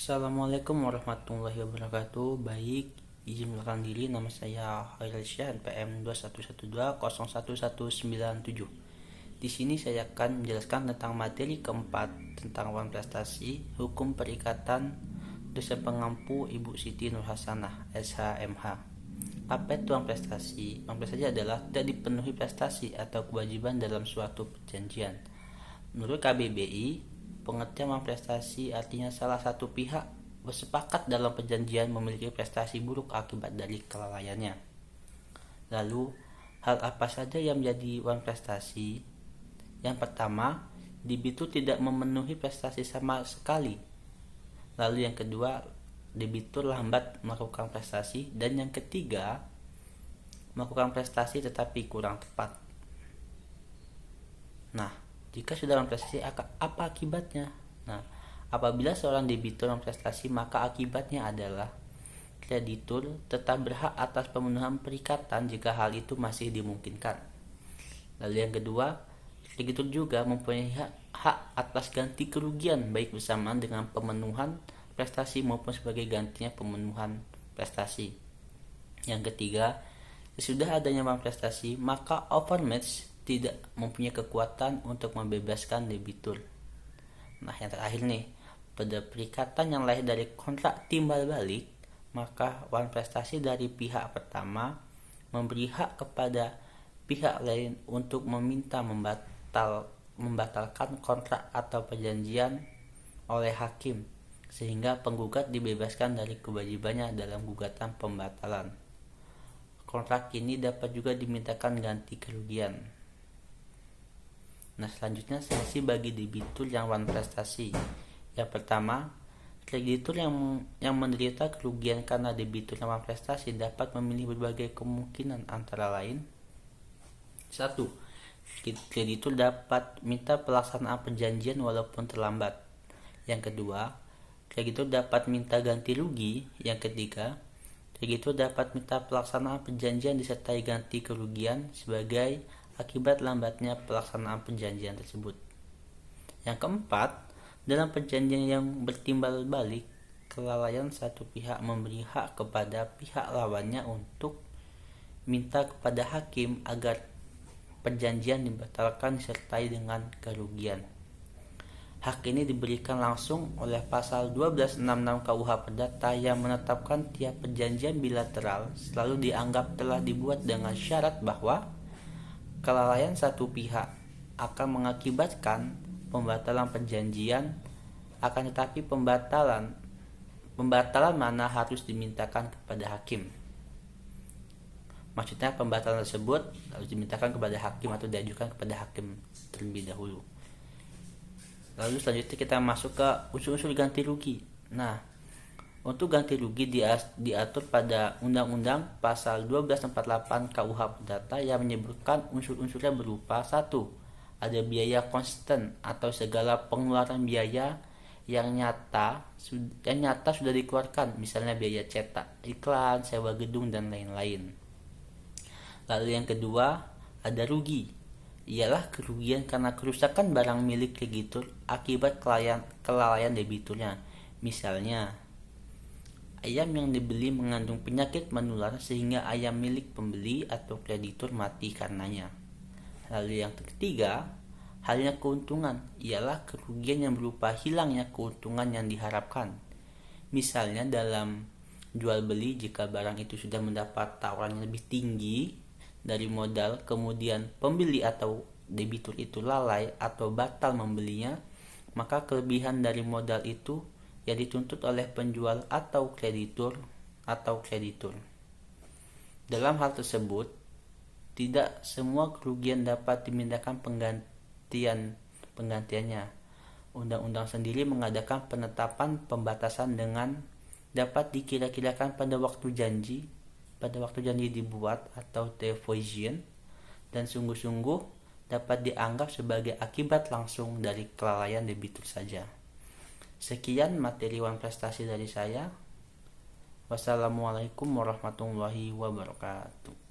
Assalamualaikum warahmatullahi wabarakatuh. Baik, izin mengenalkan diri, nama saya Khairil Syah, NPM 211201197. Di sini saya akan menjelaskan tentang materi keempat tentang Wan Prestasi, Hukum Perikatan dosen pengampu Ibu Siti Nurhasanah, SHMH. Apa itu Wan Prestasi? Wan Prestasi adalah tidak dipenuhi prestasi atau kewajiban dalam suatu perjanjian. Menurut KBBI, pengertian prestasi artinya salah satu pihak bersepakat dalam perjanjian memiliki prestasi buruk akibat dari kelalaiannya. Lalu, hal apa saja yang menjadi wan prestasi? Yang pertama, debitur tidak memenuhi prestasi sama sekali. Lalu yang kedua, debitur lambat melakukan prestasi. Dan yang ketiga, melakukan prestasi tetapi kurang tepat. Nah, jika sudah prestasi, apa akibatnya? Nah, apabila seorang debitur prestasi, maka akibatnya adalah kreditur tetap berhak atas pemenuhan perikatan jika hal itu masih dimungkinkan. Lalu yang kedua, kreditur juga mempunyai hak atas ganti kerugian baik bersamaan dengan pemenuhan prestasi maupun sebagai gantinya pemenuhan prestasi. Yang ketiga, sesudah adanya prestasi, maka overmatch tidak mempunyai kekuatan untuk membebaskan debitur. Nah, yang terakhir nih, pada perikatan yang lahir dari kontrak timbal balik, maka wan prestasi dari pihak pertama memberi hak kepada pihak lain untuk meminta membatalkan kontrak atau perjanjian oleh hakim, sehingga penggugat dibebaskan dari kewajibannya dalam gugatan pembatalan. Kontrak ini dapat juga dimintakan ganti kerugian. Nah, selanjutnya sanksi bagi debitur yang wan prestasi. Yang pertama, kreditur yang menderita kerugian karena debitur yang wan prestasi dapat memilih berbagai kemungkinan, antara lain: 1. Kreditur dapat minta pelaksanaan perjanjian walaupun terlambat. Yang kedua, kreditur dapat minta ganti rugi. Yang ketiga, kreditur dapat minta pelaksanaan perjanjian disertai ganti kerugian sebagai akibat lambatnya pelaksanaan perjanjian tersebut. Yang keempat, dalam perjanjian yang bertimbal balik, kelalaian satu pihak memberi hak kepada pihak lawannya untuk minta kepada hakim agar perjanjian dibatalkan disertai dengan kerugian. Hak ini diberikan langsung oleh pasal 1266 KUH Perdata yang menetapkan tiap perjanjian bilateral selalu dianggap telah dibuat dengan syarat bahwa kelalaian satu pihak akan mengakibatkan pembatalan perjanjian, akan tetapi pembatalan mana harus dimintakan kepada hakim. Maksudnya pembatalan tersebut harus dimintakan kepada hakim atau diajukan kepada hakim terlebih dahulu. Lalu selanjutnya kita masuk ke unsur-unsur ganti rugi. Nah, untuk ganti rugi diatur pada Undang-Undang Pasal 1248 KUH Perdata yang menyebutkan unsur-unsurnya berupa: 1. Ada biaya konstan atau segala pengeluaran biaya yang nyata sudah dikeluarkan, misalnya biaya cetak, iklan, sewa gedung, dan lain-lain. Lalu yang kedua, ada rugi. Ialah kerugian karena kerusakan barang milik kreditur akibat kelalaian debiturnya. Misalnya, ayam yang dibeli mengandung penyakit menular sehingga ayam milik pembeli atau kreditur mati karenanya. Lalu yang ketiga, halnya keuntungan, ialah kerugian yang berupa hilangnya keuntungan yang diharapkan. Misalnya dalam jual beli, jika barang itu sudah mendapat tawaran yang lebih tinggi dari modal, kemudian pembeli atau debitur itu lalai atau batal membelinya, maka kelebihan dari modal itu yang dituntut oleh penjual atau kreditur. Dalam hal tersebut, tidak semua kerugian dapat dimintakan penggantiannya. Undang-undang sendiri mengadakan penetapan pembatasan dengan dapat dikira-kirakan pada waktu janji dibuat atau devotion, dan sungguh-sungguh dapat dianggap sebagai akibat langsung dari kelalaian debitur saja. Sekian materi wan prestasi dari saya. Wassalamualaikum warahmatullahi wabarakatuh.